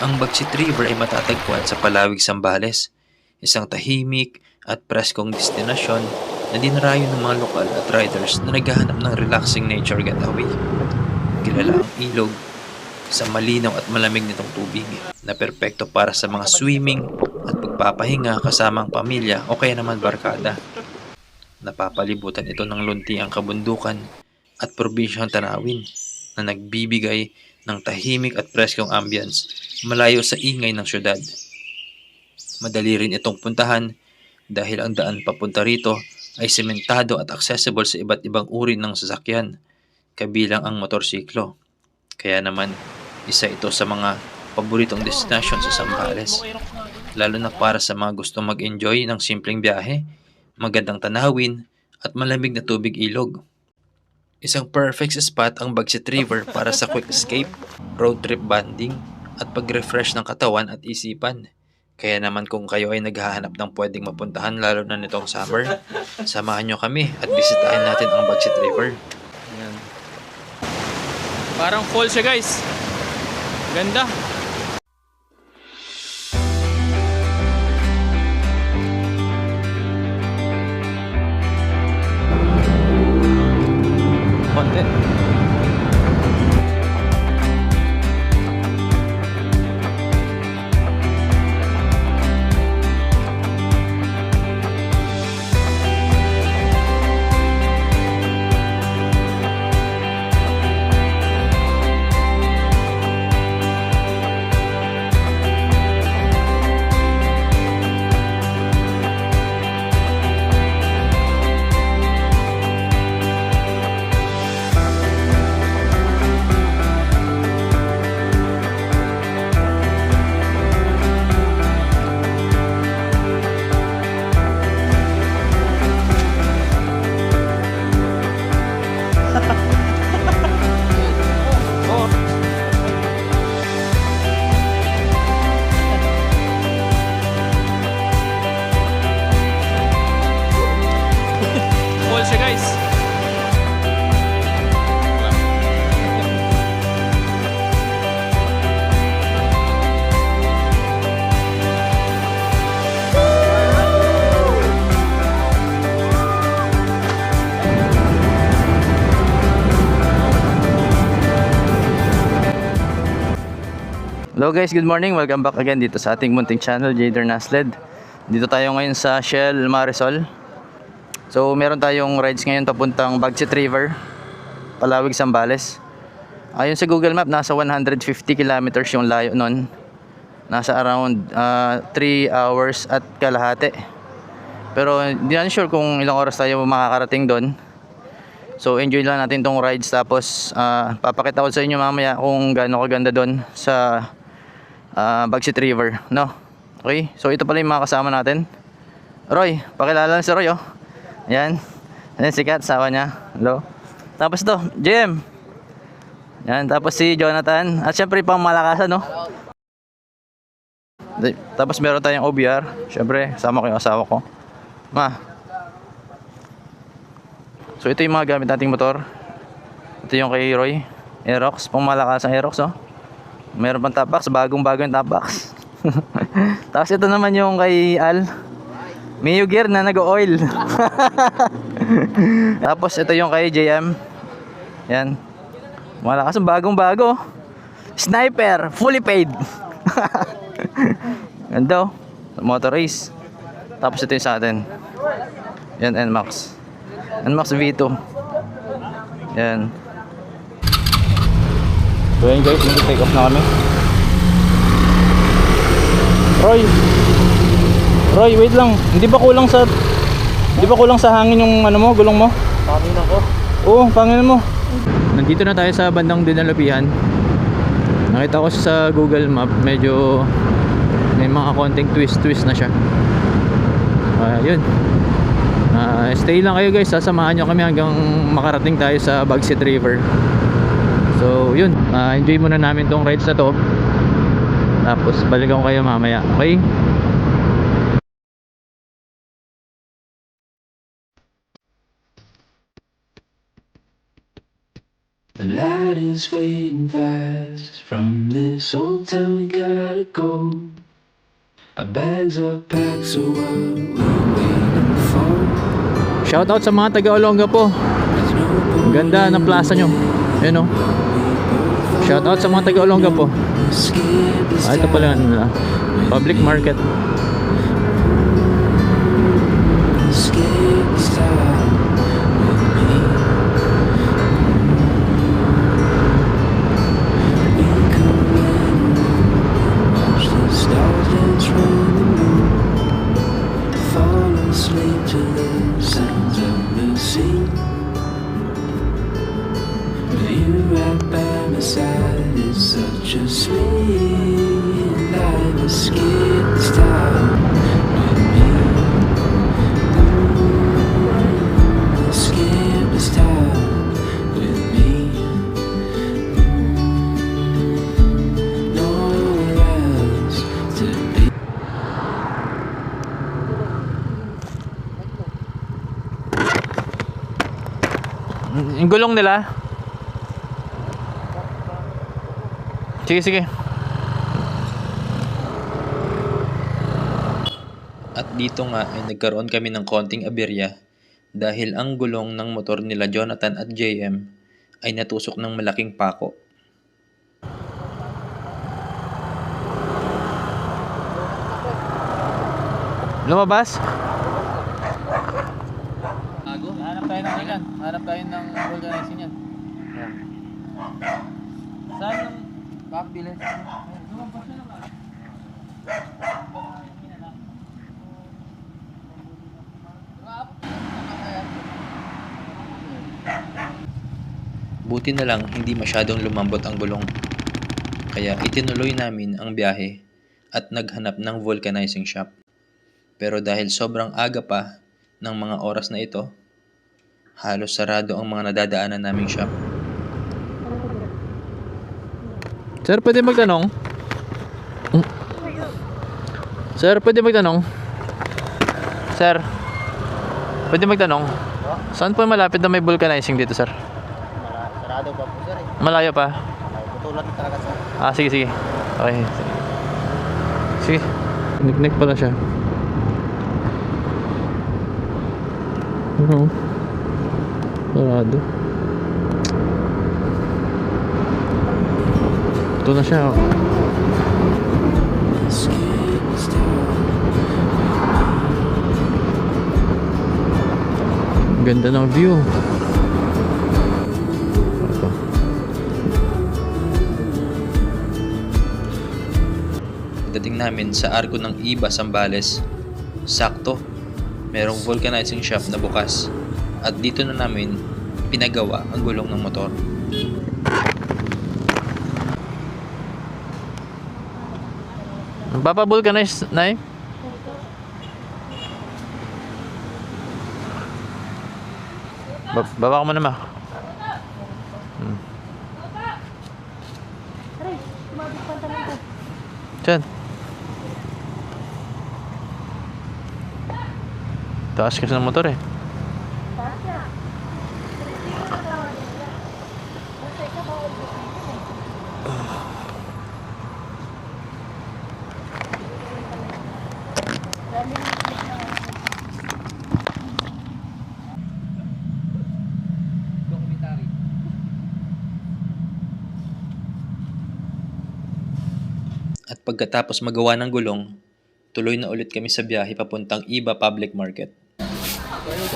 Ang Bagsit River ay matatagpuan sa Palawig, Zambales, isang tahimik at preskong destinasyon na dinarayo ng mga lokal at riders na naghahanap ng relaxing nature getaway. Kilala ang ilog sa malinaw at malamig nitong tubig na perpekto para sa mga swimming at pagpapahinga kasama ang pamilya o kaya naman barkada. Napapalibutan ito ng luntiang kabundukan at probinsyang tanawin na nagbibigay ng tahimik at preskong ambience malayo sa ingay ng syudad. Madali rin itong puntahan dahil ang daan papunta rito ay sementado at accessible sa iba't ibang uri ng sasakyan, kabilang ang motorsiklo. Kaya naman, isa ito sa mga paboritong destinasyon sa Zambales, lalo na para sa mga gustong mag-enjoy ng simpleng biyahe, magandang tanawin, at malamig na tubig ilog. Isang perfect spot ang Bagsit River para sa quick escape, road trip bonding, at pag-refresh ng katawan at isipan. Kaya naman kung kayo ay naghahanap ng pwedeng mapuntahan lalo na nitong summer, samahan nyo kami at bisitahin natin ang Bagsit River. Ayan. Parang fall siya guys. Ganda. Konti. Fall siya guys. Hello guys, good morning. Welcome back again dito sa ating munting channel, Jader Nasled. Dito tayo ngayon sa Shell Marisol. So meron tayong rides ngayon papuntang Bagsit River, Palawig, Zambales. Ayon sa Google Map, nasa 150 kilometers yung layo nun. Nasa around 3 hours at kalahati. Pero hindi natin sure kung ilang oras tayo makakarating doon. So enjoy lang natin tong rides, tapos papakita ko sa inyo mamaya kung gaano kaganda doon sa Bagsit River, no? Okay, so ito pala yung mga kasama natin. Roy, pakilala lang si Roy, oh. Yan. Yan si Kat, sawa niya. Hello. Tapos to, JM. Yan, tapos si Jonathan. At syempre pang malakasan, no? Tapos meron tayong OBR. Syempre, sama ko yung asawa ko. Ma. So ito yung mga gamit nating motor. Ito yung kay Roy. Aerox, pang malakasang Aerox, oh. Meron pang top box, bagong top box. Tapos ito naman yung kay Al. Mio gear na nag-oil. Tapos ito yung kay JM. Yan. Malakas, bagong bago. Sniper, fully paid. Ganda, oh. Motor race. Tapos ito yung sa atin. Yan, NMAX. NMAX V2. Yan. So yan guys, mag-take off na kami. Roy, wait lang. Hindi ba kulang sa hangin yung ano mo, gulong mo? Pangin ako. Oo, pangin mo. Nandito na tayo sa bandang Dinalupihan. Nakita ko sa Google Map, medyo may mga konting twist na siya. Yun. Stay lang kayo guys, sasamahan nyo kami hanggang makarating tayo sa Bagsit River. So yun, enjoy muna namin tong rides na to. Tapos balikan ko kayo mamaya, okay? The light is fading fast. From this old town we gotta go. Our bags are packed, so what we waiting for? Shoutout sa mga taga Olongapo. There's no Ganda ng plaza nyo. Ayan o. Shoutout sa mga taga Olongapo. skip this Ito pala ano nila. Public market. skip this time with me. We could watch the stars dance round the moon. Fall asleep to the sounds of the sea. With you right by my side, it's such a sweet life. Skip this time with me. Skip this time with me. Nowhere else to be. Yung gulong nila. Sige, sige. At dito nga ay nagkaroon kami ng konting aberya dahil ang gulong ng motor nila Jonathan at JM ay natusok ng malaking pako. Lumabas? Hanap tayo ng ilan. Hanap tayo ng organizing yan. Saan ang backbill? Buti na lang hindi masyadong lumambot ang gulong. Kaya itinuloy namin ang biyahe at naghanap ng vulcanizing shop. Pero dahil sobrang aga pa ng mga oras na ito, halos sarado ang mga nadadaanan naming shop. Sir, pwede magtanong? Sir, pwede magtanong? Sir, pwede magtanong? Saan po malapit na may vulcanizing dito, sir? Sarado pa po sir eh. Malayo pa? Putulan talaga sir. Ah, sige, sige. Okay, sige. Sige. Nik-nik pala siya. Ano? Sarado. Ito na siya. Oh. Skip this time. Ganda ng view. Ito. Dating namin sa arko ng Iba, Zambales, sakto, merong vulcanizing shop na bukas at dito na namin pinagawa ang gulong ng motor. Magpapa-vulcanize, Nay? Baba ko muna, ma. Diyan. Taas kasi ng motor eh. At pagkatapos magawa ng gulong, tuloy na ulit kami sa biyahe papuntang Iba Public Market.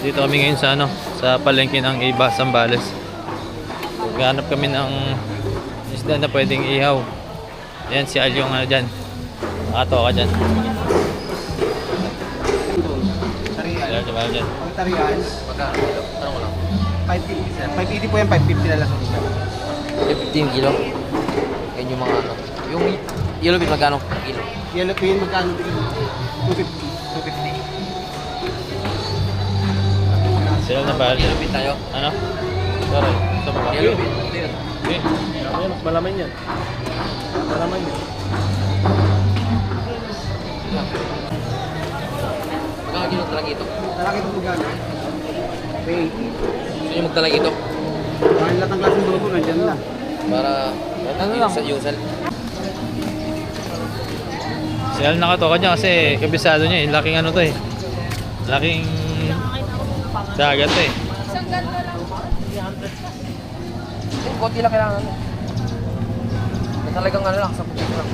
Dito kami ngayon sa sa palengke ng Iba, Zambales. Naghanap kami ng isda na pwedeng ihaw. Ayan si Al yung dyan. Nakato ka dyan. Ayan, diba dyan? Ang tarian, Tanong ko lang. 550 sir. 580 po yan, 550 na lang sa isa. 15 kilo. Yan yung mga ano. Yung yellow bean magkano per kilo? Yellow pin, magkano din? 250. 250. Sila na ba? Yellow bean tayo. Ano? Sorry. Sa baba. Yellow bean. Okay. Malaman yan. Malaman yan. Magkano kilo talaga ito? Talaki ito magkano? 380. Gusto nyo magtalag ito? Dahil lahat ng klaseng bulubog, nandiyan na. Para, ano lang, sa usal. Si Al nakatoka niya kasi kabisado niya eh. Laking ano to eh. Laking dagat to eh. Konti lang kailangan. Talagang ano lang, sa putik lang.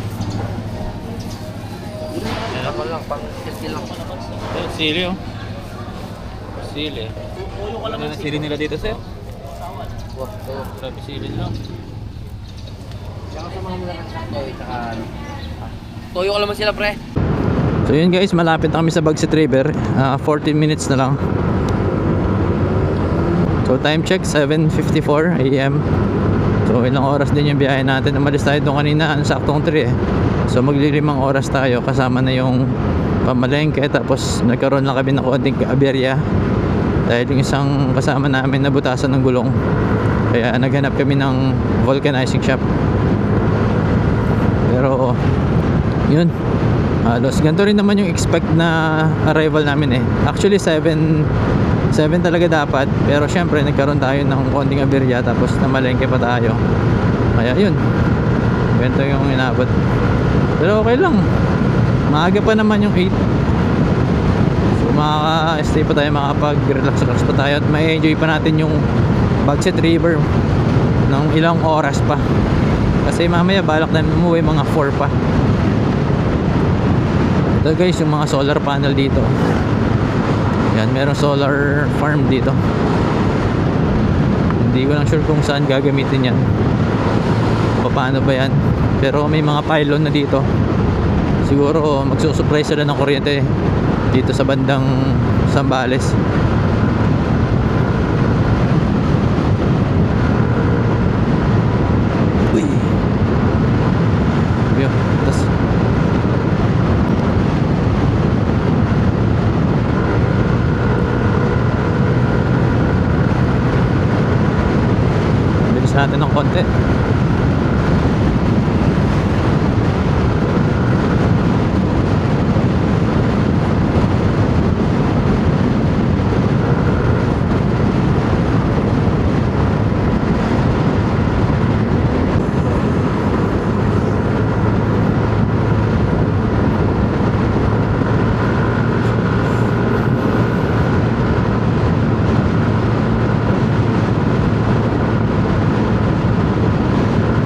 Ako lang, pang skill lang. Sili oh. Sili. Ano na sili nila dito sir? Wah, so, Sabi sili lang. toyo, tsaka ano. Toyo ko naman sila, pre. So yun guys, malapit na kami sa Bagset River. 14 minutes na lang. So time check, 7:54 AM. So ilang oras din yung biyahe natin. Umalis tayo doon kanina, saktong 3 eh. So maglilimang oras tayo, kasama na yung pamalengke. Tapos nagkaroon lang kami ng konting aberya dahil yung isang kasama namin nabutasan ng gulong. Kaya naghanap kami ng vulcanizing shop. Pero yun, halos ganito rin naman yung expect na arrival namin eh. Actually 7 talaga dapat, pero syempre nagkaroon tayo ng konting aberya tapos namalengke pa tayo. Kaya yun, ganito yung inabot. Pero okay lang, maaga pa naman yung 8. So makaka-stay pa tayo, makapag-relax pa tayo at ma-enjoy pa natin yung Bagset River ng ilang oras pa. Kasi mamaya balak na umuwi mga 4 pa. Ito guys, yung mga solar panel dito. Yan, merong solar farm dito. Hindi ko lang sure kung saan gagamitin yan, paano ba yan. Pero may mga pylon na dito. Siguro magsusupply sila ng kuryente dito sa bandang Zambales. Uy, yun, tas bilis natin ng konti.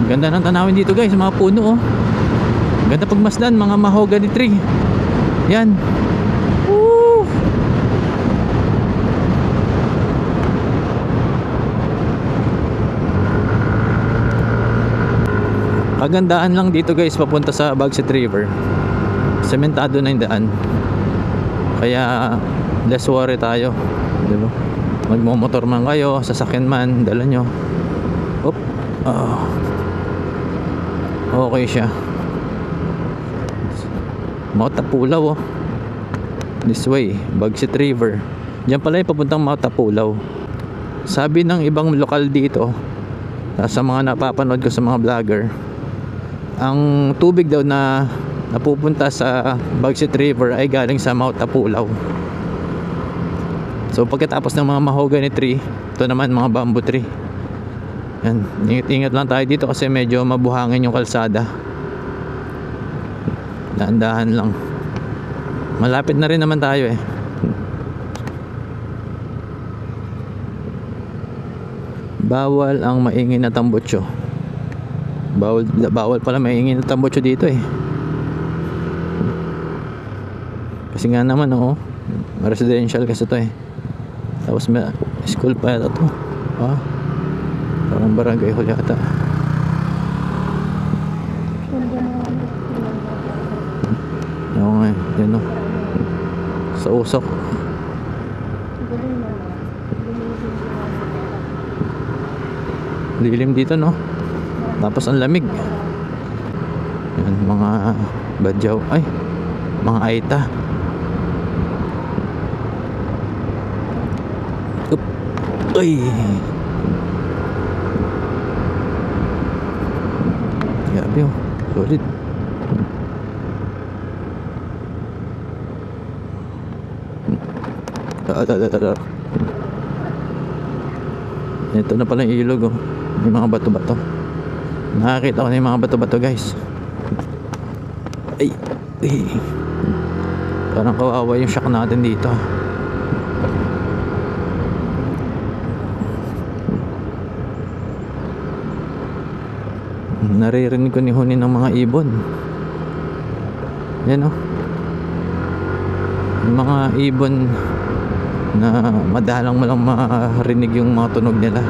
Ganda ng tanawin dito guys, mga puno oh. Ganda pagmasdan, mga mahogany tree. Yan. Woo! Kagandaan lang dito guys papunta sa Bagset River. Sementado na yung daan. Kaya less worry tayo, diba? Magmomotor man kayo, sasakyan man, dala nyo. Oop. Okay siya. Mautapulaw oh. This way, Bagset River. Diyan pala yung papuntang Mautapulaw. Sabi ng ibang lokal dito, sa mga napapanood ko sa mga vlogger, ang tubig daw na napupunta sa Bagset River ay galing sa Mautapulaw. So pagkatapos ng mga mahogany tree, ito naman mga bamboo tree. Yan, ingat lang tayo dito kasi medyo mabuhangin yung kalsada. Dahan-dahan lang. Malapit na rin naman tayo eh. Bawal ang maingay na tambutso. Bawal pala maingay na tambutso dito eh. Kasi nga naman oh, residential kasi to eh. Tapos may school pa yata to. Parang barangay hall yata. Oo nga, yan o. Sa usok. Lilim dito no. Tapos ang lamig. Yan, mga badyaw. Ay, mga aita. Up. Ay. Grabe oh, solid. Ito na pala yung ilog, oh. May mga bato-bato. Nakakita ko na yung mga bato-bato, guys. Ay, ay. Parang kawawa yung shock natin dito. Naririnig ko ni huni ng mga ibon. Yan, oh. Yung mga ibon na madalang mo lang marinig yung mga tunog nila.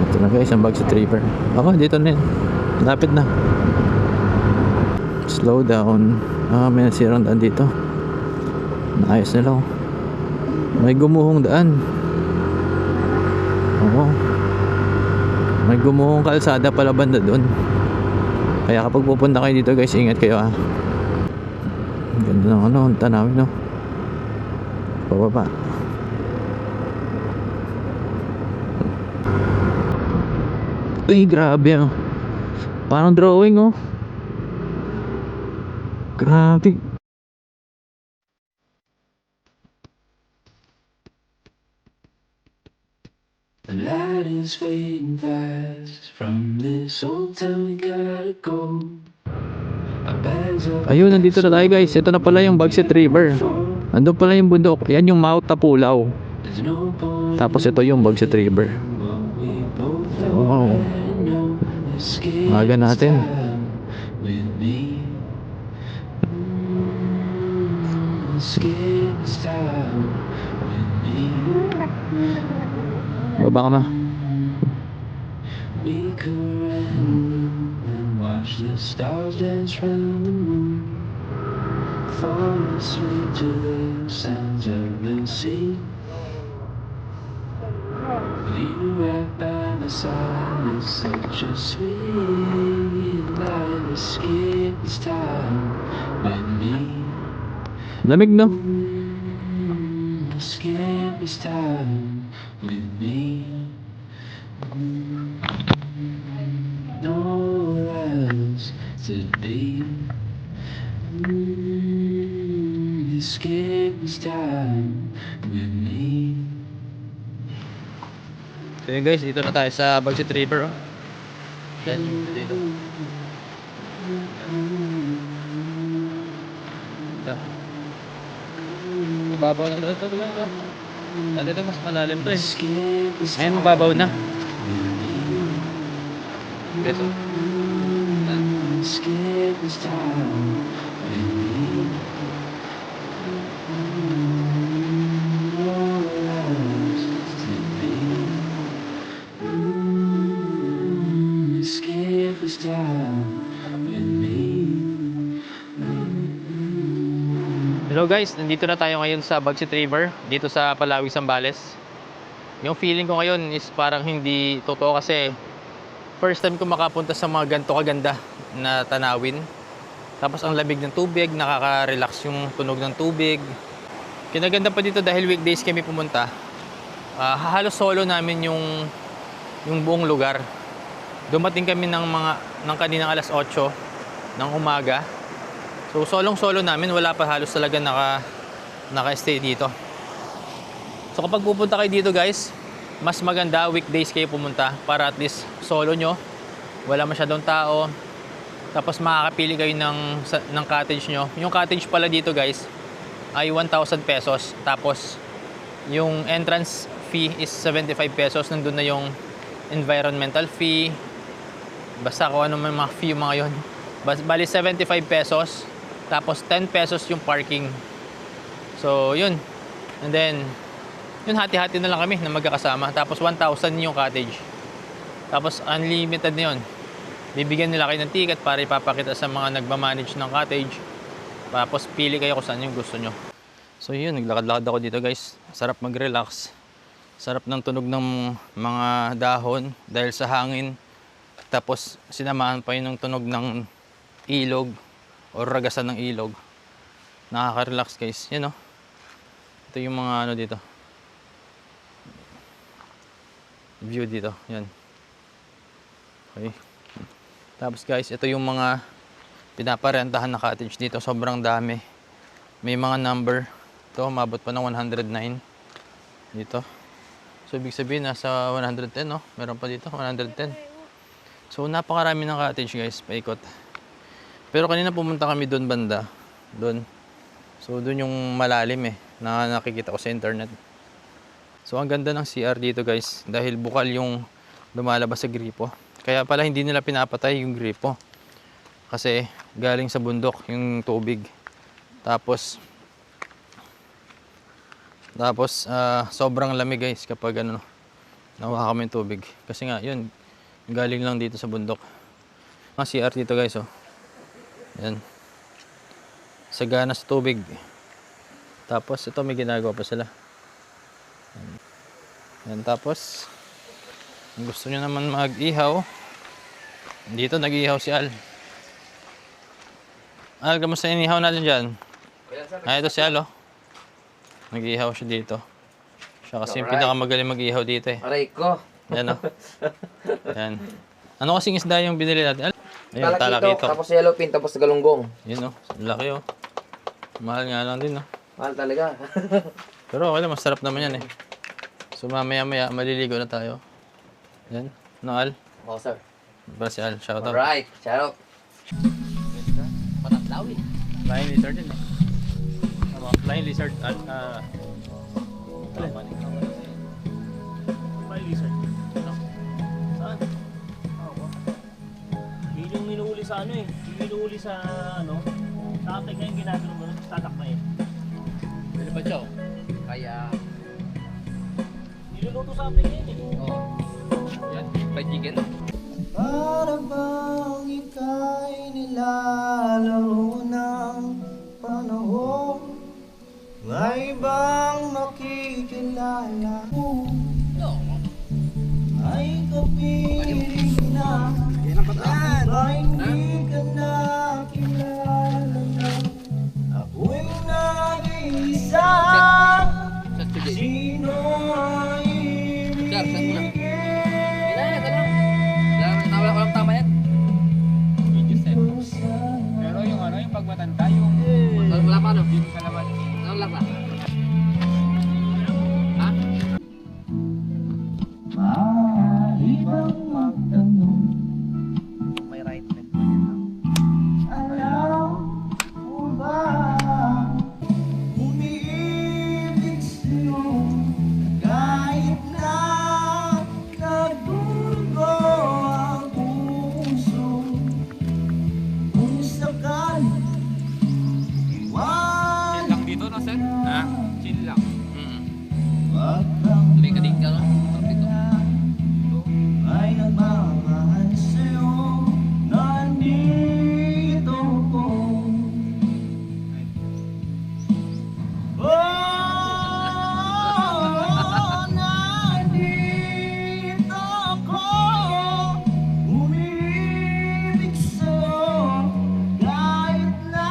Ito na guys, ang Bagsi Tripper. Ako, dito na yun. Lapit na. Slow down. May nasirang daan dito. Naayos nila, oh. May gumuhong daan. Oo. May gumuhong kalsada pala banda doon. Kaya kapag pupunta kayo dito guys, ingat kayo, ah. Ang ganda ng ano, ang tanawin, no. Pababa. Uy, grabe, oh. Parang drawing, oh. Grabe. The light is fading fast. From this old town we gotta go. Our bags are Ayun, nandito na tayo guys. Ito na pala yung Bagset River. Andun pala yung bundok. Yan yung Mount Tapulaw. there's no point Tapos ito yung Bagset River. what we both Wow. know. Escape Maga natin. with me. Escape this time with me. Baba ka na. We could rent a room and watch the stars dance round the moon. Fall asleep to the sounds of the sea. With you right by my side, it's such a sweet life. Escape this time with me. Lamig, no? Escape this time with me. No else to be. Escape this time with me. So yun guys, dito na tayo sa Bagset River, oh. Yan, dito. Ito. Mababaw na ito. Dito mas malalim to, eh. Escape this Ayan, mababaw na. Ito. Escape this time with me. No else to be. Escape this time with me. Hello guys, nandito na tayo ngayon sa Bagset River, dito sa Palawig, Zambales. Yung feeling ko ngayon is parang hindi totoo kasi first time ko makapunta sa mga ganito kaganda na tanawin. Tapos ang lamig ng tubig, nakaka-relax yung tunog ng tubig. Kinaganda pa dito dahil weekdays kami pumunta. Halos solo namin yung buong lugar. Dumating kami ng kaninang alas 8 ng umaga. So solong-solo namin, wala pa halos talaga naka-stay dito. So kapag pupunta kayo dito guys, mas maganda weekdays kayo pumunta para at least solo nyo, wala masyadong tao. Tapos makakapili kayo ng cottage nyo. Yung cottage pala dito guys ay 1,000 pesos. Tapos yung entrance fee is 75 pesos. Nandun na yung environmental fee. Basta kung ano may mga fee yung mga yun. Bali 75 pesos. Tapos 10 pesos yung parking. So yun. And then yun, hati-hati na lang kami na magkakasama. Tapos 1,000 yung cottage. Tapos unlimited na yun. Bibigyan nila kayo ng ticket para ipapakita sa mga nagmamanage ng cottage. Tapos pili kayo kung saan yung gusto nyo. So yun, naglakad-lakad ako dito guys. Sarap mag-relax. Sarap ng tunog ng mga dahon dahil sa hangin. Tapos sinamahan pa yun ng tunog ng ilog o ragasan ng ilog. Nakaka-relax guys. Yun, oh. Ito yung mga ano dito. View dito. Yan. Okay. Tapos guys, ito yung mga pinaparentahan na cottage dito. Sobrang dami. May mga number. Ito, umabot pa ng 109 dito. So, ibig sabihin, nasa 110, no? Meron pa dito, 110. So, napakarami ng cottage, guys, paikot. Pero kanina pumunta kami doon banda. Doon. So, doon yung malalim na nakikita ko sa internet. So, ang ganda ng CR dito, guys. Dahil bukal yung lumalabas sa gripo. Kaya pala hindi nila pinapatay yung gripo. Kasi galing sa bundok yung tubig. Tapos sobrang lamig guys kapag nakuha kami yung tubig. Kasi nga yun, galing lang dito sa bundok. Ang CR dito guys, oh. Yan. Sagana sa tubig. Tapos ito may ginagawa pa sila. Yan. Tapos kung gusto nyo naman mag-ihaw, dito nag-ihaw si Al. Al, kamusta yung ihaw natin dyan? Ito si Al, oh. Nag-ihaw siya dito. Siya kasi yung pinakamagaling mag-ihaw dito, Aray ko. Yan, oh. Yan. Ano kasing isda yung binili natin? Al? Ayun, Talakito, tapos yellowfin, tapos galunggong. Yun, oh. Laki, oh. Mahal nga lang din, oh. Mahal talaga. Pero okay lang, masarap naman yan, So mamaya-maya, maliligo na tayo. Yan. No, Al? Oo, sir. Para si Al. Shout out. Alright, shout out. Panatlaw eh. Flying lizard din, Flying lizard at Flying lizard. Saan? Yun yung minuuli sa ano eh. Yung minuuli sa sa atin ngayon ginagano mo, tatakma eh. Pwede ba, Joe? Kaya, Niluluto sa atin ngayon eh. oh. Yan, fried chicken. Para bang ika'y nilalaro ng panahon? May bang makikilala mo? Ay kapiling na ba hindi ka na kilala na? Ako'y nag-iisa. Sa today. Sino ay Sir, saan mo na? ibigin? Nawala ko lang tama yan. Pero yung yung pagmatanda, yung Wala pa ano? yung kalaman. Ano lang ba? Ha? Maaari bang magtanong? May right. Alam mo ba? Umiibig sa'yo kahit na nagdurugo ang puso. Kung sakali iwan Lang dito no, sir? Ha? Chill lang. wag kang May kadig ka, no? Sarap dito. ay nagmamahal sa'yo. Nandito ko. Oh, nandito ko. Umiibig sa'yo kahit na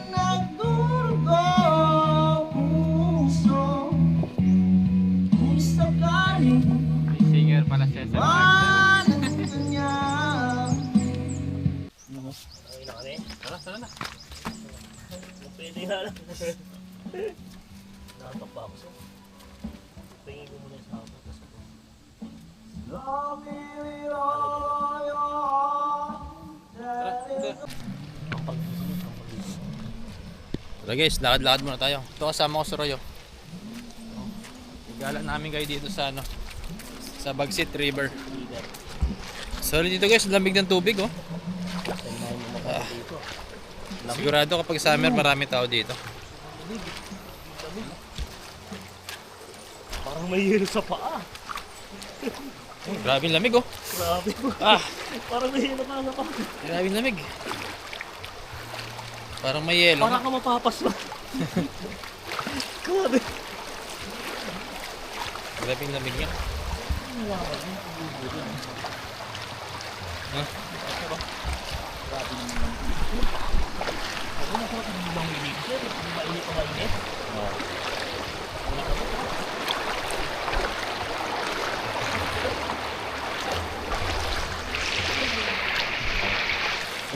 nagdurugo puso. Kung sakaling Singer pala siya. walang kanya. Tara, tara na. Pwede nga lang. Nakatok ba ako sir? Tingin ko muna sa ako. Tara guys, lakad-lakad muna tayo. Ito kasama ko si Royo. Igalan namin kayo dito sa sa Bagsit River. Sorry dito guys, lamig ng tubig oh. Sigurado kapag summer marami tao dito. Parang may hilo sa paa. Grabe yung lamig oh. Grabe po. Parang may hilo pa sa paa. Grabe yung lamig. Parang may yelo. Parang ka mapapas ba? Grabe. Grabe yung lamig niya. Ano na sarap ng ibang init sir? Hindi ba init o mainit?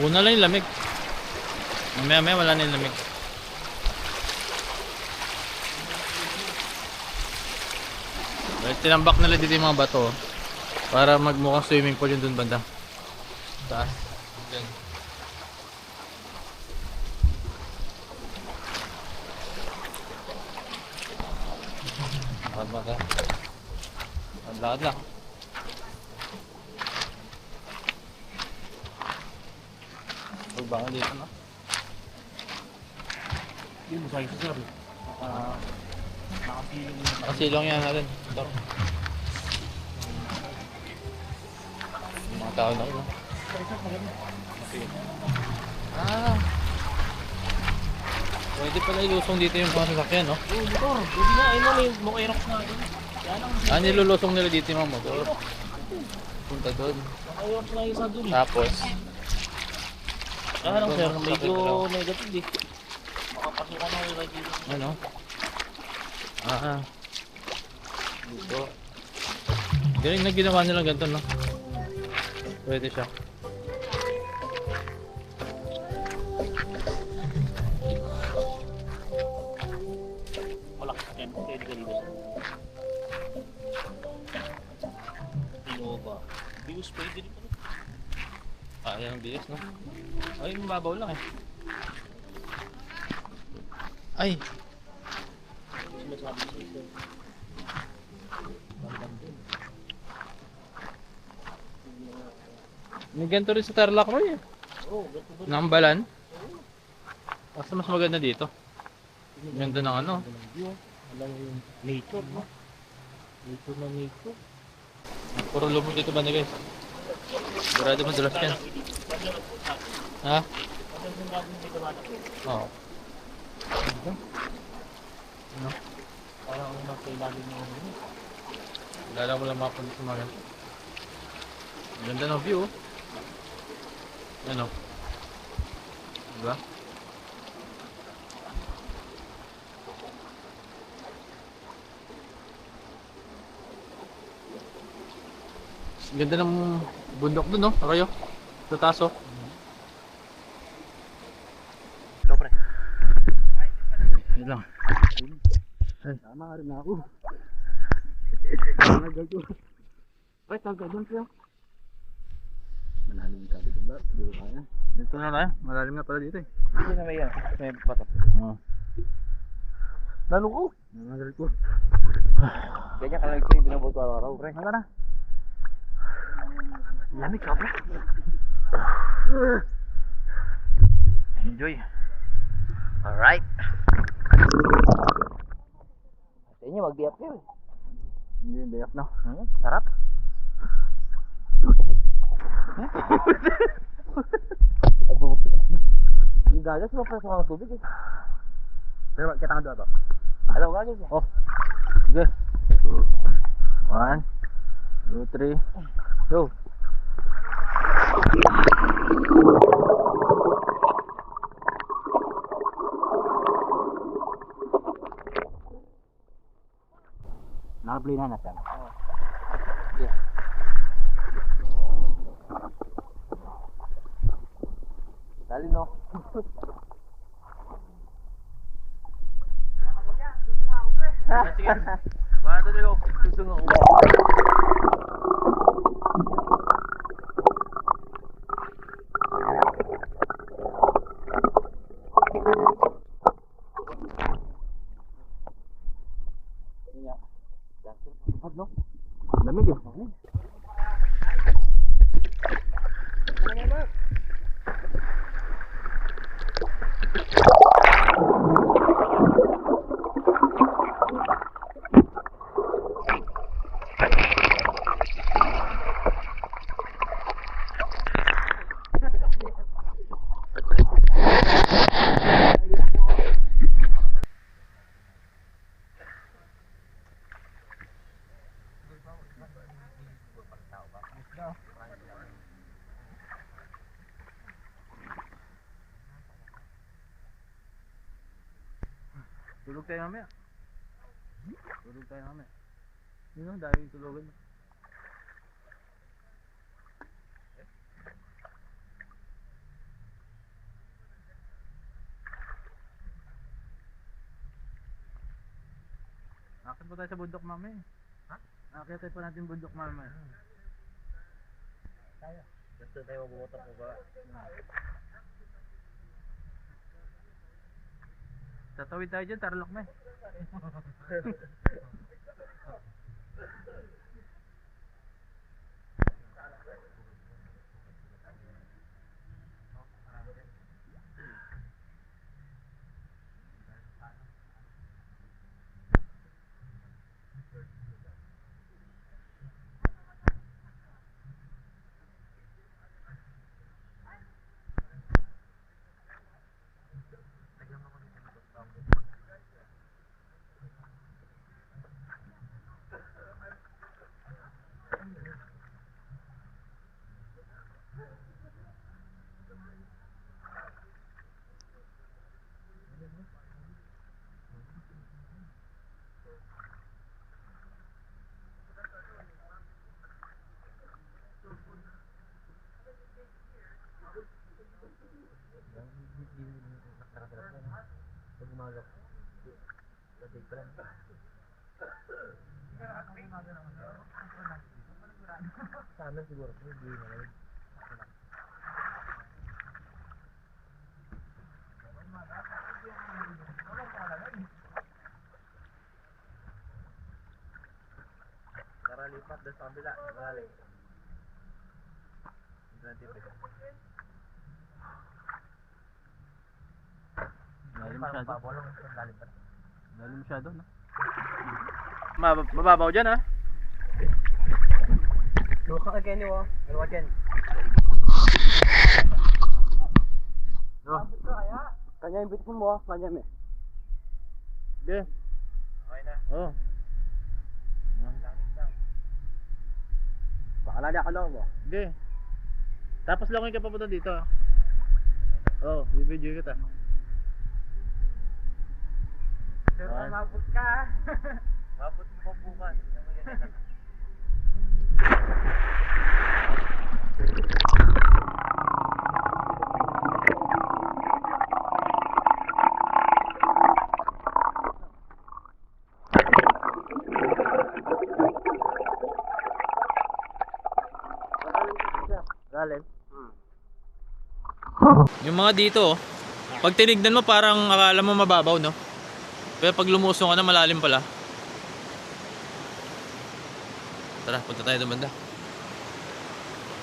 Una lang yung lamig. Mamaya wala na yung lamig. Well, tinambak nila dito yung mga bato. Para magmukhang swimming pool yun dun banda. Taas. Dyan. Lakad ba ka? Lakad lang. Pagbangan dito na. Hindi mo sa sir. Nakasilong yan natin. Ito. Yung mga tao na ito. Pwede pala ilusong dito yung mga sasakyan, no? Oo, motor. Pwede nga, ayun na may mga Aerox na doon. Yan ang Nilulusong nila dito yung mga motor. Punta doon. mga Aerox na isa doon. Tapos, Kaya lang sir, Sakit medyo daw. negative eh. Makapasukan na yung dito. ano? Dito. Galing na ginawa nilang ganito, no? Pwede siya. Malaki yan. Pwede ka dito. Innova. Views pwede rin pala. Yan ang bilis, no? Ay, mababaw lang eh. Ay! Sinasabi sa ito. May ganito rin sa Tarlac Roy eh. Oo, gato ba? Nambalan. Basta mas maganda dito. Ganda ng ano. Alam mo yung nature, no? Nature na nature. Puro lubog dito ba guys? Sigurado madulas yan. Ha? Oo. Ano? Parang ang nasa ilalim ng ano. Lala ko lang mga punta mga ganito. Ganda ng view oh. Ano? Diba? Ganda ng bundok dun no? Arroyo? Sa taas oh. Yun lang. Tama nga rin ako. Nagal ko. Ay, tagal doon siya. Malalim ka dito ba? Dito kaya. Dito na tayo. Malalim nga pala dito eh. Hindi na may yan. May bato. Oo. Lalo ko. Nangagal ko. Ganyan ka lang ito yung binabuto araw-araw. Pre. Hanga na. Lamig ka, pre. Enjoy. Alright. Sa inyo, mag-diap kayo. Hindi yung dayak no. Sarap. Yung gagas mo pa sa mga tubig eh. Pero kita nga doon to. Alam ko gagas eh. Oh. Sige. 1, 2, 3. Go. Nakaplay na na siya. Dali no. Sige. 1, 2, 3, go. Susungo ko. Lamig eh. Tulog tayo mamaya. Tulog tayo mamaya. Yun o, dahil yung tulugan. po tayo sa bundok mamaya. Ha? Nakakita po natin bundok mamaya. Gusto tayo mabumotor po ba? Tatawid tayo dyan, Tarlac na eh. Sana siguro, hindi naman. Para lipat doon sa kabila, malalim. 20 pesos. Lalim masyado. Lalim pa. Lalim masyado, no? Mababaw dyan, ha? Luka ka Kenny, oh. Ano ka Ken? No. Kanya yung bitpon mo, kanya me. Hindi. Okay na. Oo. Baka lali ako lang mo. Hindi. Tapos lang ka papunta dito. Oo, bibidyo kita. Pero mabot ka. Mabot mo pa bukas. Galing. Yung mga dito, oh, pag tinignan mo parang akala mo mababaw, no? Pero pag lumusong ka na malalim pala. Tara, punta tayo doon banda.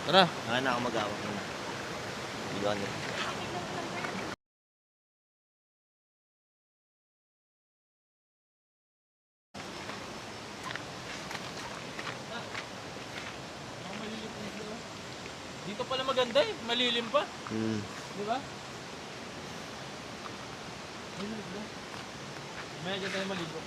Tara. Na ako mag-awak na. Iluan din. Dito pala maganda eh, malilim pa. Di ba? May dyan tayo maligo.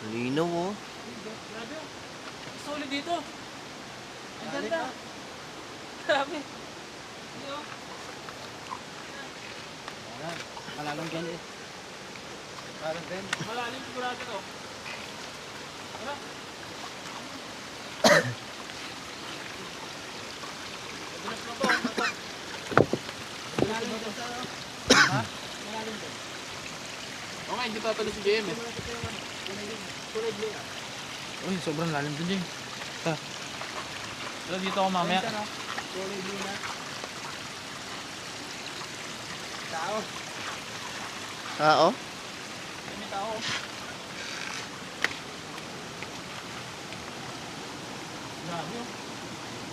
Linaw oh. Grabe oh. Solid dito. Ang ganda. Grabe. Hindi oh. Malalang dyan eh. Malalim sigurado to. Tara. Madulas na to. Malalim to. Ha? Malalim to. Oo nga, hindi tatalo si JM eh. Uy, sobrang lalim to JM. Pero dito ako mamaya. Oo. May tao. Grabe oh.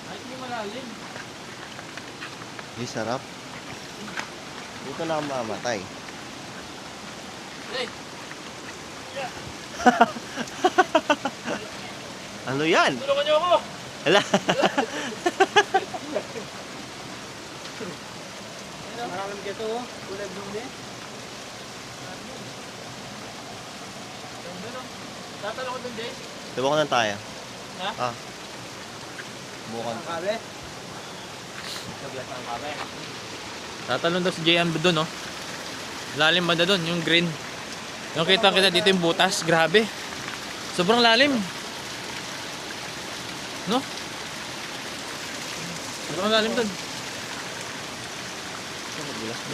Kahit hindi malalim. Di sarap. Dito na ako mamatay. Hey! Ano yan? Tulungan niyo ako! Hala. Maraming kito oh. Kulay blue din. Tatalo ko dun, Jay. Subukan na tayo. Ha? Ah. Bukan. Kabe? Tatalon daw si JM doon, no? Lalim banda doon, yung green. Yung kita dito yung butas, grabe. Sobrang lalim. No? Sobrang lalim doon.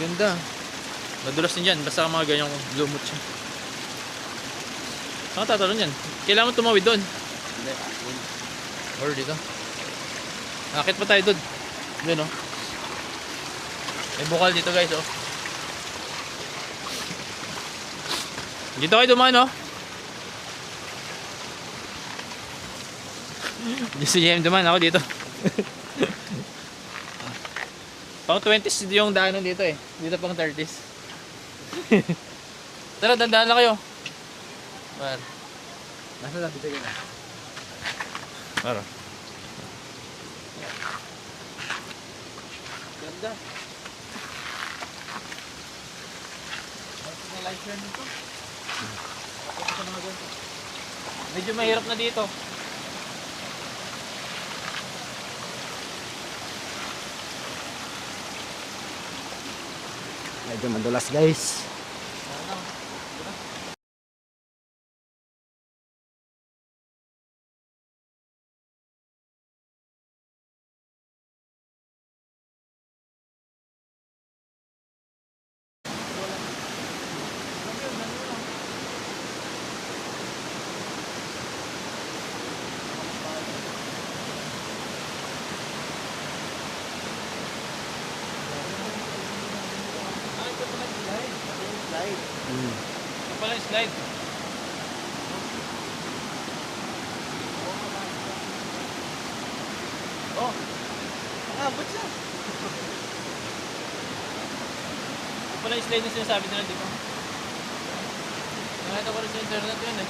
Ganda. Madulas din dyan. Basta mga ganyang lumot siya. Saan ka tatalon yan? Kailangan mo tumawid doon. Hindi. Or dito. Akit pa tayo doon. Yun, oh. May bukal dito, guys, oh. Dito kayo dumaan, oh. Si JM dumaan, ako dito. Pang 20s yung daanan dito eh. Dito pang 30s. Tara, dandaan na kayo. Par. Nasa labi tayo na. Para. Ganda. Medyo mahirap na dito. Medyo madulas guys. Ito pala yung slide. Oh, nakabot siya. Ito pala yung slide na sinasabi nila dito. Nakita ko rin sa internet yun eh.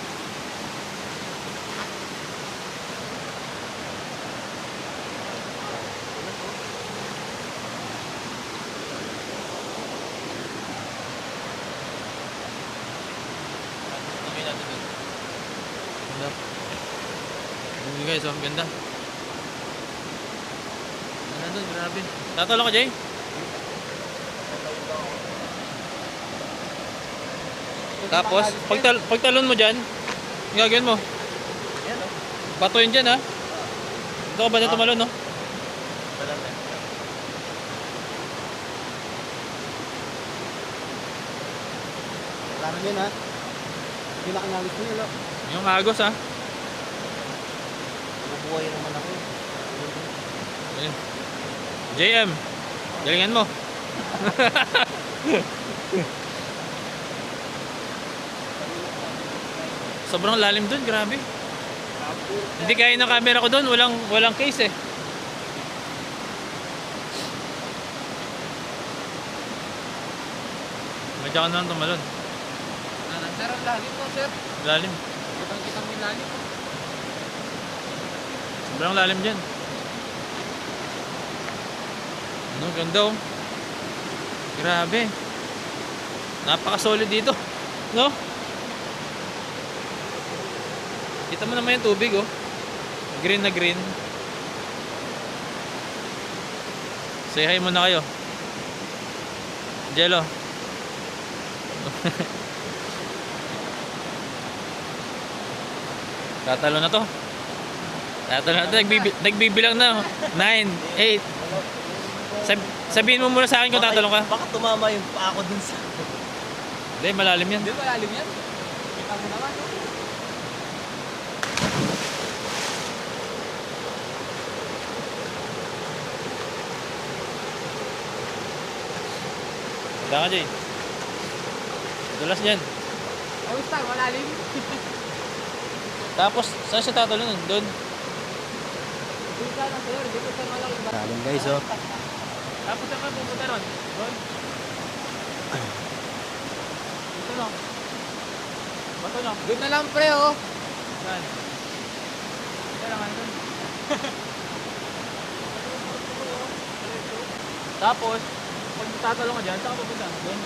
Lagay natin dun. Ganda. Ganda guys, oh, ganda. Ganda dun, grabe. Tatalo ka, Jay? Tapos, pagtalon mo dyan, yung gagawin mo. Bato yun dyan, ha? Ito ka ba na tumalon, no? Parang yun ha. Pinakanalis mo yun. Yung agos, ha? Bubuhay naman ako. Ayun. JM, galingan mo. Sobrang lalim dun, grabe. Hindi kaya ng camera ko dun, walang case eh. Medyo ka naman tumalon. Sir, ang lalim po sir. Lalim. Kitang-kita mo yung lalim. Sobrang lalim dyan. Ano, ganda oh. Grabe. Napaka-solid dito. No? Kita mo naman yung tubig oh. Green na green. Say hi muna kayo. Jello. Tatalo na to. Tatalo na to. Nagbibilang na. 9, 8. Sabihin mo muna sa akin kung tatalong ka. Baka tumama yung pa ako dun sa... Hindi, malalim yan. Di ba lalim yan? Kita mo naman. Tama ka, Jay. Dulas niyan. Ayos tayo, malalim. Tapos, saan siya tatalon? Doon. Dito na sir, dito sa malaki ba? Lalim guys, oh. Tapos saan ka pupunta ron? Doon. Dito lang. Bato lang. Doon na lang pre oh. Saan? Kailangan doon. Tapos, pag tatalong ka dyan, saan ka pupunta? Doon.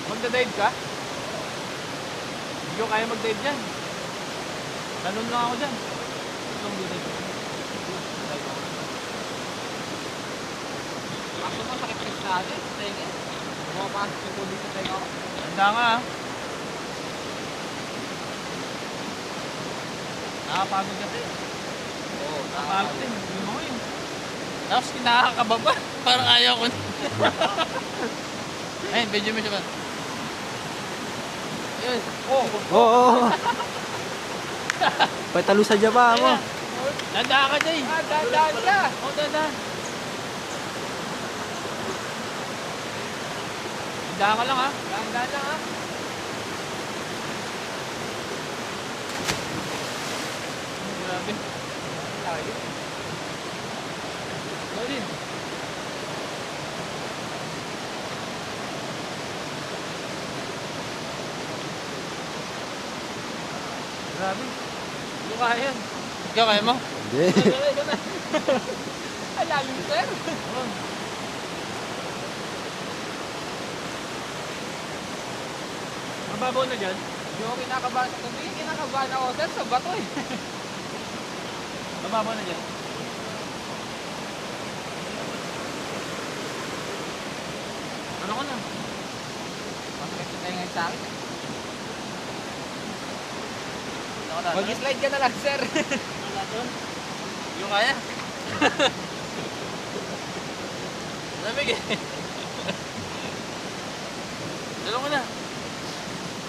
Magda-dive ka? Hindi ko kaya mag-dive dyan. Talon lang ako dyan. Itong dive. Ako mo sakit sa atin. Tenga. Bumapasok yung tubig sa tenga ko. Ganda nga ah. Nakapagod kasi. Oo, nakapagod din. Yung mga yun. Tapos kinakakababa. Parang ayaw ko. Ayun, medyo ba? Ayun. Oo. Patalo sa Java mo. Danda ka Jay. Dandaan ka. Oo, dandaan. Dandaan ka lang ha. Dandaan lang ha. Grabe. Layo. Solid. Grabe. Hindi kaya yan. Ikaw kaya mo? Hindi. Ikaw na. Ay, lalim sir. Mababaw na dyan? Yung kinakabahan sa tubig, kinakabahan ako sir sa bato eh. Mababaw na dyan? Ano ko na? Masakit na tayo ngayon sa akin. Ano ko na? Mag-slide ka na lang sir. Wala doon? Yung kaya? Lamig eh. Dalo ko na.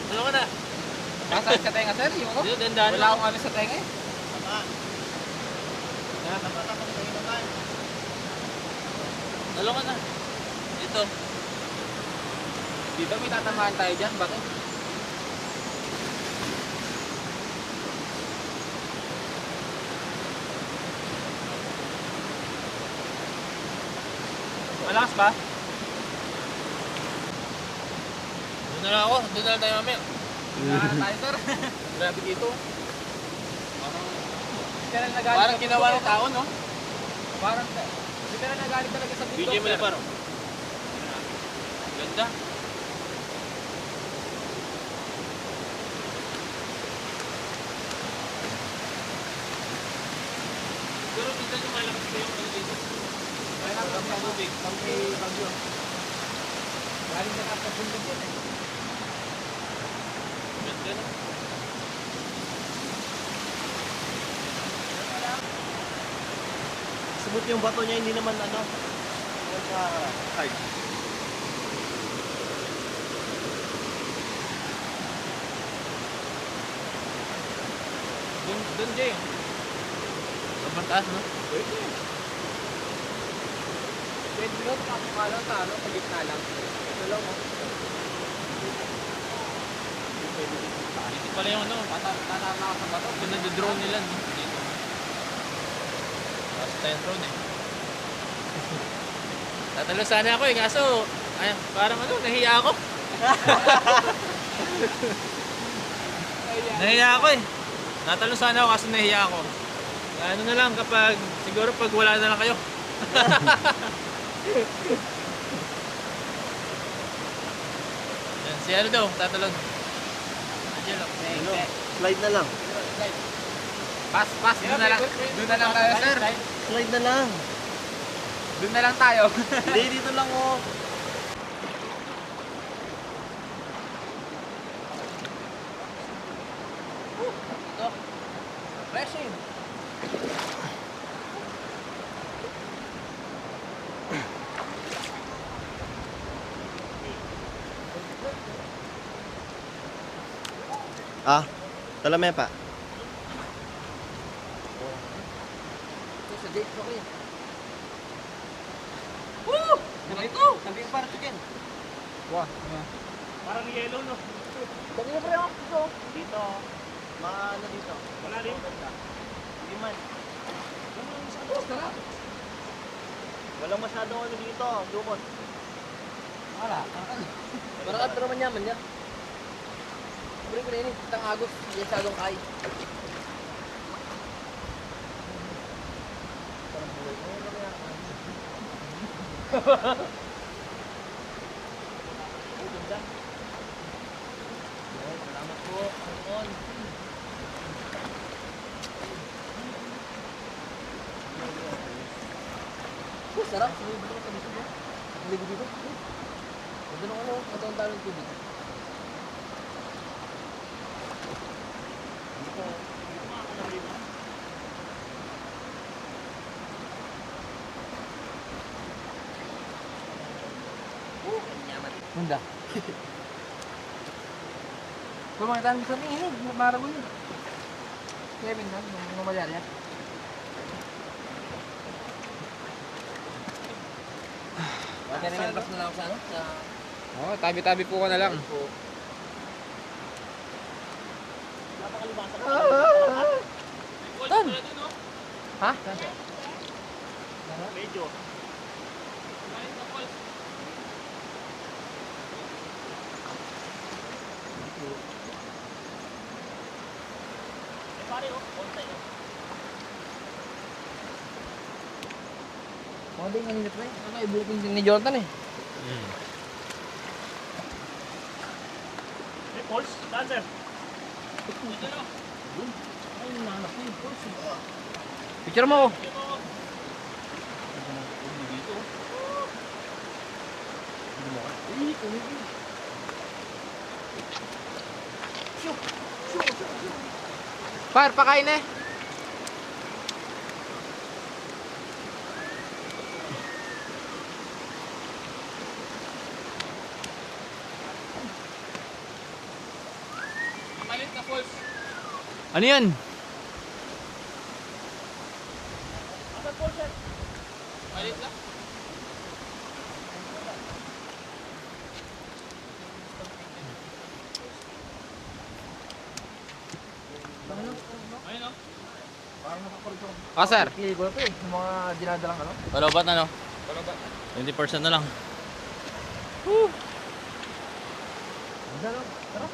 Dalo ko na. Masakit sa tenga sir, yung ako. Dito, dandaan Wala akong ano sa tenga eh. Dalo ko na. Dito. Dito may tatamaan tayo dyan, bato. Malakas ba? Doon na lang ako. Doon na lang tayo mamaya. Wala na tayo sir. Grabe dito. Hindi ka na nagalit. Parang ginawa ng tao, no? Parang hindi ka na nagalit talaga sa bundok BJ mo sir. na paro. Ganda. Pero dito yung malakas ko yung ano dito. Kaya na sa tubig. Pag may bagyo. Galing na sa bundok yun eh. Ganda na. Smooth yung bato niya, hindi naman ano. Hard. Doon, Jay. Sobrang taas, no? Pwede. Pwede mo, kapakala sa ano, sa gitna lang. Ito lang oh. Dito pala yung ano. Tatama ka sa bato. Ito na drone nila, no? Dito. Tapos tayo drone eh. Tatalo sana ako eh, kaso ay, parang ano, nahiya ako. Nahiya ako eh. Natalo sana ako kaso nahiya ako. Ano na lang kapag, siguro pag wala na lang kayo. Yan, si ano daw, tatalon. Andiyan lang. Slide na lang. Pass, doon na lang. Doon na lang tayo sir. Slide na lang. Doon na lang tayo. Hindi, dito lang oh. Refreshing. Ah, talame pa. Ito sa date ko kayo. Woo! Ito! Sabi ko para chicken. Wah. Parang yellow no. Sabi ko pre ako. Ito. Dito. Maano dito? Wala rin. Hindi man. Oh, sarap. Walang masyadong ano dito. Dumot. Wala. Parang at naman yaman niya. Pre, ini tang Agos. Yan sa adong kay. Parang buhay mo na kaya. Oh, ganda. Oh, salamat po. Panginoon. Oh, sarap. Sumibig ko sa dito. Ang ligo dito. Ganda ng ano, ito ang talong tubig. Bunda. Kung mga tanong sa ini, marabo yun. Kevin kan, yung mamalya. Wala na rin na lang sa ano? Sa... Oh, tabi-tabi po ka na lang. Tan! Ha? Medyo. Eh pare oh, konti oh. Mga din kanina pre. Ano, ibulutin din ni Jordan eh. May pulse, dancer. Picture mo ako. Par, pakain eh. Ano yan? Ah, sir. Pili ko na to eh. Yung mga dinadalang ano. Palobat ano? 20% na lang. Ganda no? Tara.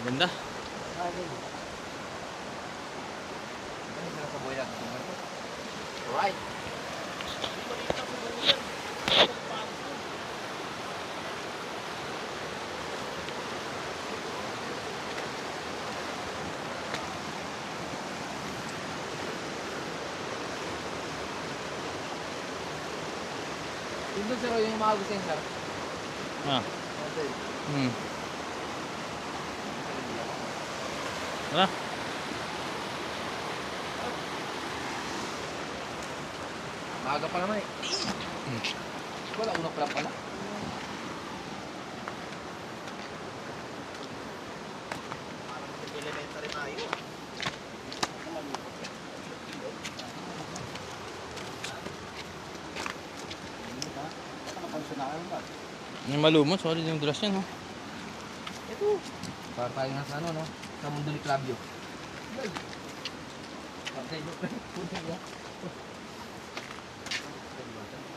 Ganda. Alright. Yung sir, yung mga gusto yun, sir. Ah. Wala. Maaga pa naman eh. Wala, unang pa lang pala. Yung malumot, solid yung dulas yan, ha? Ito. Para tayo nga sa ano, no? Sa Mundo ni Clavio. Pagkay mo, punta niya.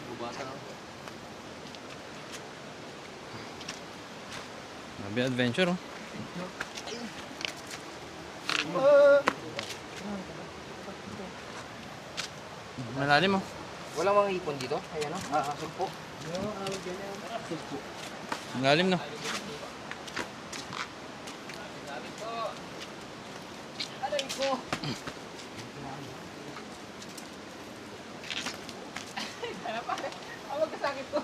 Bubasa ako. Grabe adventure, oh. Malalim, oh. Walang mga ipon dito? Ayan o, sugpo. Malalim, no? Aray ko! Kaya pare, ang magkasakit ko.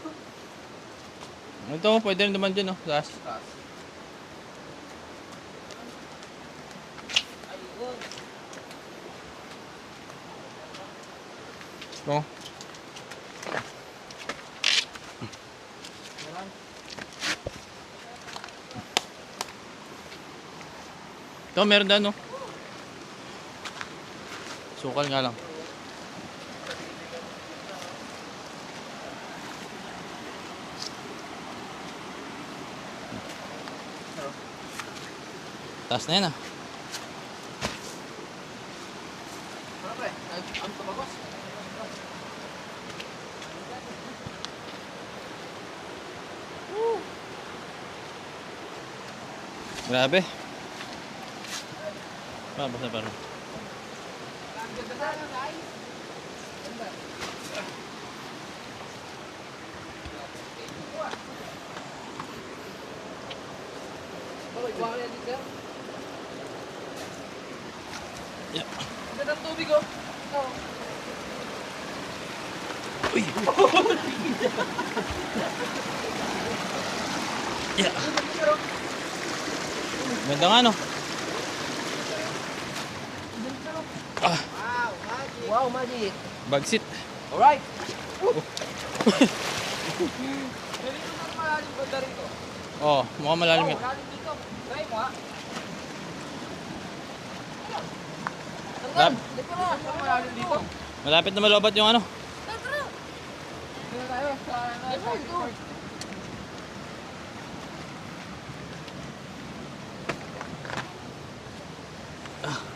Ito, pwede rin naman dyan, oh. Taas. Oh. Ito, meron dyan, no? Sukal nga lang. Taas na yan, ah. Ano pre? Ang tumagos? Grabe. Basta parang. Ang ganda na lang, guys. Ganda. Bakit? Kuha ka na dito, sir? Yeah. Ang ganda ng tubig, oh. Ito. Uy! Yeah. Ganda nga, no? Magic. Bagsit. Alright. Dito na malalim banda rito. Oh, mukhang malalim nga. Malalim dito. Try mo ha. Lab. Dito na. Malalim dito. Malapit na malobat yung ano. Dito tayo. Dito.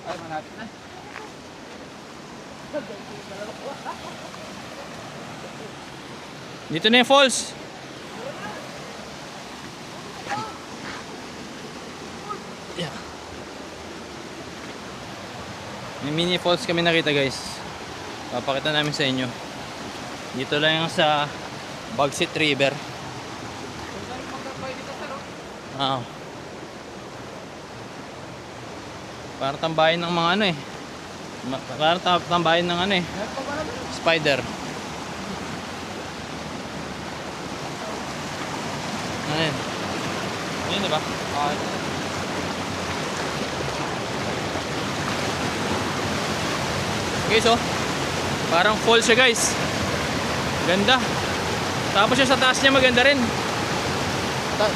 Ay, malapit na. Dito na yung falls. Yeah. May mini falls kami nakita guys. Papakita namin sa inyo. Dito lang yung sa Bagsit River. Ah. Para tambahin ng mga ano eh. Para tambahin ng ano eh. Spider. Ano yun? Ayun diba? Guys oh. Parang falls siya guys. Ganda. Tapos yung sa taas niya maganda rin.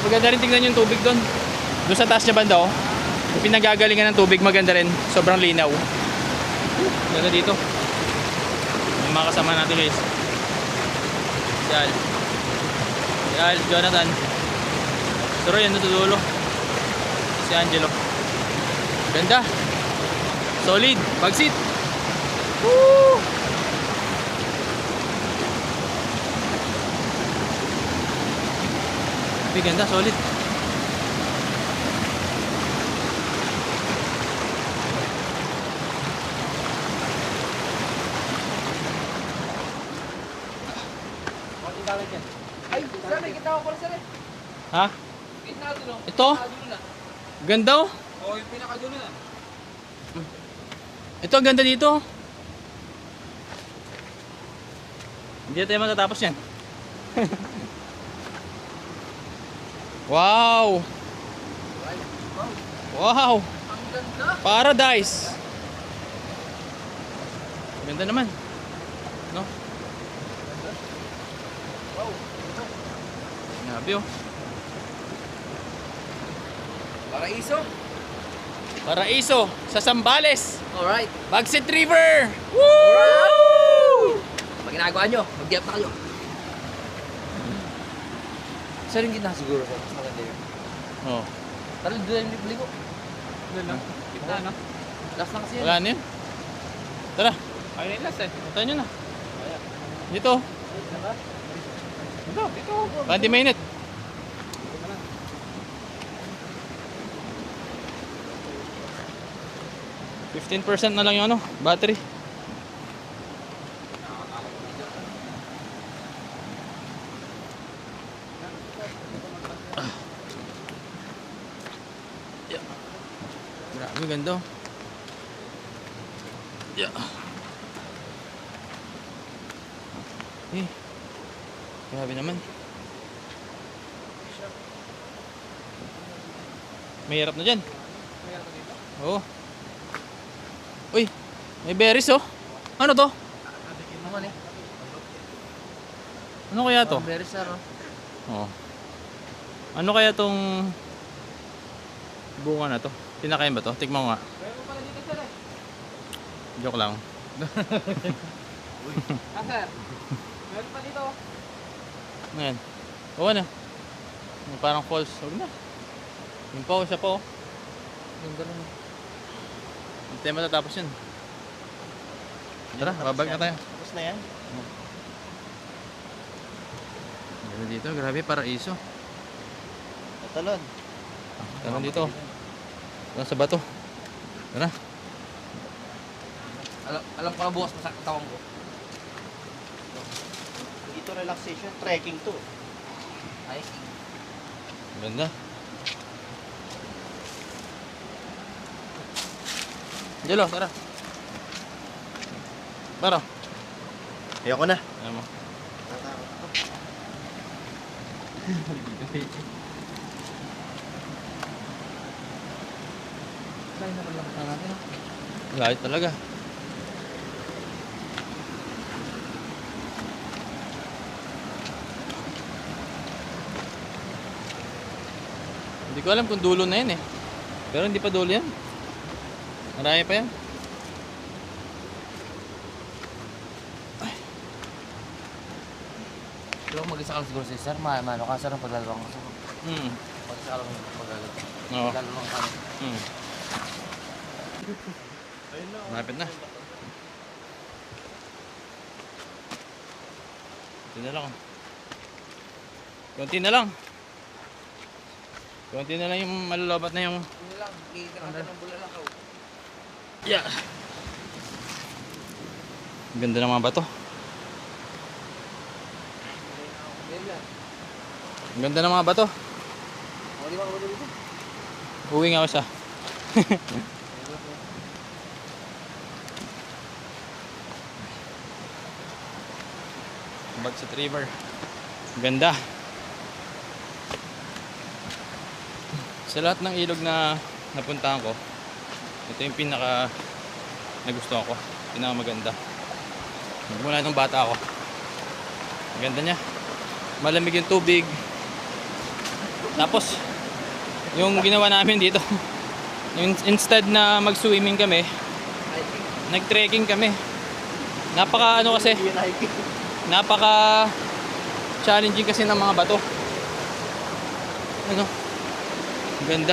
Maganda rin tingnan yung tubig doon. Doon sa taas niya banda oh. Yung pinagagalingan ng tubig maganda rin. Sobrang linaw. Ganda dito. May mga kasama natin guys. Si Al. Si Al, Jonathan. Si Roy, ano dulo. Si Angelo. Ganda. Solid. Bagsit. Woo! Ganda, solid. Ay, sir, may kita ko pala sir eh. Ha? Pinakadulo. Ito? Pinakadulo na. Ganda oh. Oo, yung pinakadulo na. Ito, ang ganda dito. Hindi na tayo matatapos yan. Wow! Wow! Ang ganda. Paradise! Ganda naman. No? Grabe oh. Paraiso. Paraiso sa Zambales. Alright. Bagsit River! Woo! Pag ginagawa nyo, mag-diap na kayo. Sa rin gitna siguro sir. Mas maganda yun. Oh. Tara, doon yung ligo. Doon lang. Gitna na. Last na kasi yun. Wala na yun. Tara. Ayun yung last eh. Punta nyo na. Dito. Dito. 20 minutes. %15 na lang yung ano, battery. Yeah. Grabe ganda. Yeah. Grabe naman. Mahirap na dyan. Oo. Uy, may berries oh. Ano to? Naman eh. Ano kaya to? Very sir oh. Oh. Ano kaya tong bunga na to? Pinakain ba to? Tikman ko nga. Meron pala dito sir eh. Joke lang. Ah sir. Meron pa dito. Ayan. Oo na. Yung parang falls. Huwag na. Yung pa, siya pa oh. Yung ganun. Hindi tayo matatapos yun. Tara, babag na tayo. Tapos na yan. Ganda dito, grabe, paraiso. Talon. Tara dito. Tara sa bato. Tara. Alam ko na bukas masakit tawang ko. Dito relaxation, trekking to. Ay. Ganda. Jelo, tara. Tara. Ayoko na. Ayan mo. Kaya na lang natin. Lahat talaga. Hindi ko alam kung dulo na yan eh. Pero hindi pa dulo yan. Marami pa yan. Pero kung mag-isa ka lang siguro si Sir, mano ka sir ang paglalawang ko. Hmm. Mag-isa ka lang paglalawang. Oo. Paglalawang ka. Hmm. Malapit na. Konti na lang. Konti na lang. Konti na lang yung malalabat na yung... Yun lang, kikita ka ng bulalakaw. Yeah. Ganda ng mga bato. Yan yan. Ang ganda ng mga bato. Di ba ako dito? Uwi nga ako sa. Bagset River. Ganda. Sa lahat ng ilog na napuntahan ko, ito yung pinaka nagustuhan ko. Pinaka maganda. Mula nung bata ako. Ang ganda niya. Malamig yung tubig. Tapos, yung ginawa namin dito, yung instead na mag-swimming kami, nag-trekking kami. Napaka ano kasi, napaka challenging kasi ng mga bato. Ano? Ganda.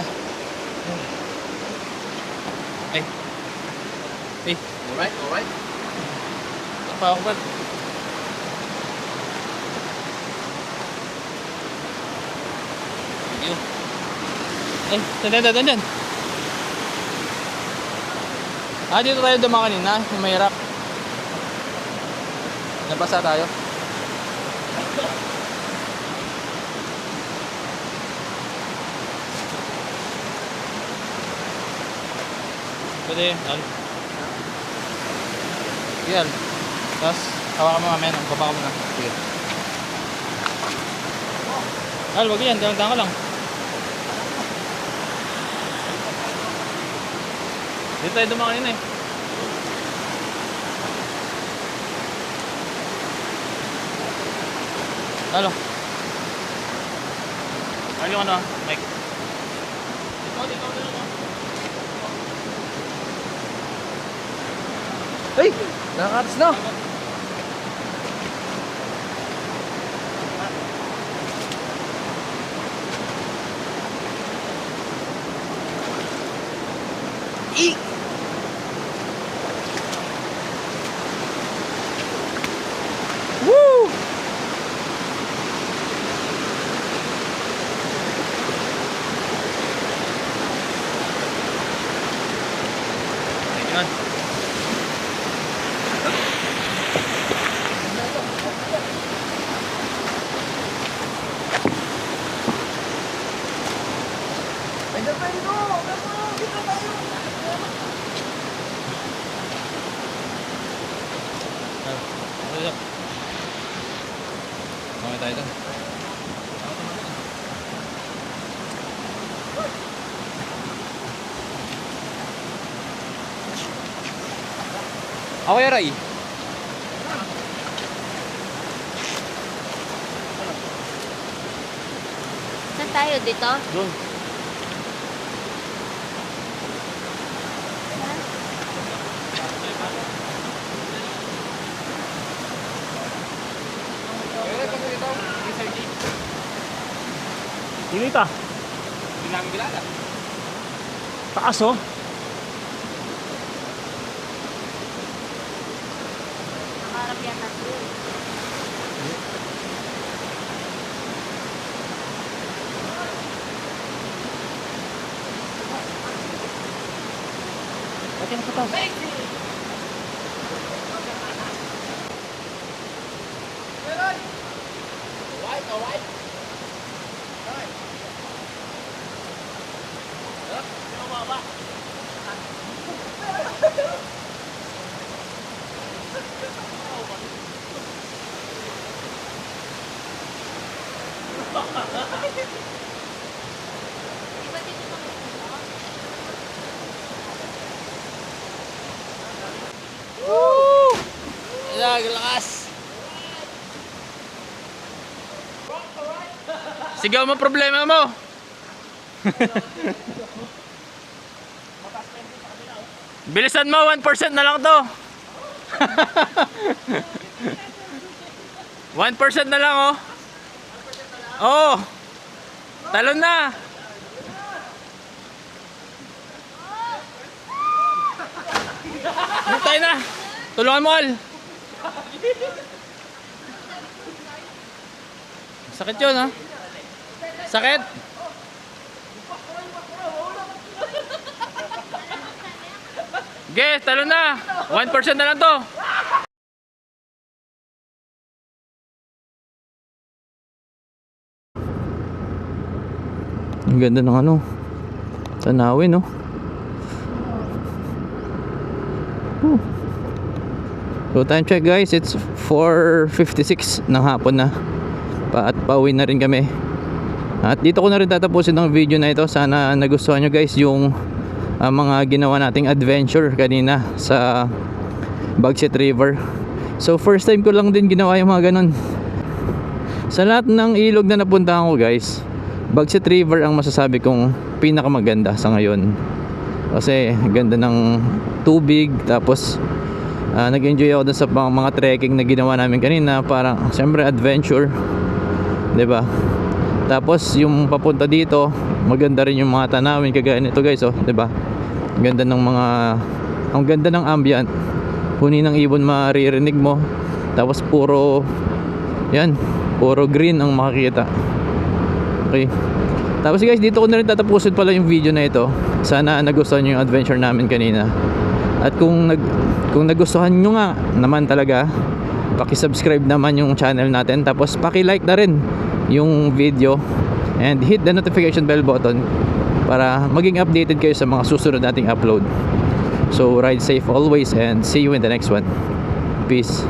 Ay. Ay. Alright, alright. Pa ako ba? Yun. Ay, dandan. Ah, dito tayo dumaan kanina, yung mahirap. Nabasa tayo. Pwede, Al. Sige, Al. Tapos, hawakan mo mamaya, baba ka muna. Sige. Al, wag yan, dahan ka lang. Dito tayo dumaan kanina eh. Halo. Ano yung ano, Mike? Dito. Hey! Nakakatas na! Woo! Ayan. Mamaya tayo dun. Ako yung Ray. Saan tayo dito? Doon. Dito ah. Hindi namin kilala. Taas oh. Nakaharap yata siya. Pati na sa taas. Iba dito kami dito. Lakas. Sigaw mo problema mo. Bilisan mo, 1% na lang to. 1% na lang, oh. Oh. Talon na. Hintay na. Tulungan mo, Al. Sakit yun, ha? Sakit. Okay, talon na. 1% na lang to. Ang ganda ng ano, tanawin, no? So time check guys, it's 4:56 ng hapon na. At pauwi na rin kami. At dito ko na rin tatapusin ng video na ito. Sana nagustuhan nyo guys yung mga ginawa nating adventure kanina sa Bagset River. So first time ko lang din ginawa yung mga ganun. Sa lahat ng ilog na napuntahan ko guys, Bagset River ang masasabi kong pinakamaganda sa ngayon. Kasi ganda ng tubig. Tapos nag-enjoy ako dun sa mga trekking na ginawa namin kanina. Parang siyempre adventure, 'di ba? Tapos yung papunta dito, maganda rin yung mga tanawin kagaya nito guys, oh, 'di ba? Ganda ng mga, ang ganda ng ambient. Huni ng ibon maririnig mo. Tapos puro green ang makikita. Okay. Tapos guys, dito ko na rin tatapusin pala yung video na ito. Sana nagustuhan nyo yung adventure namin kanina. At kung nagustuhan nyo nga naman talaga, paki-subscribe naman yung channel natin. Tapos paki-like na rin yung video and hit the notification bell button para maging updated kayo sa mga susunod nating upload. So ride safe always and see you in the next one. Peace.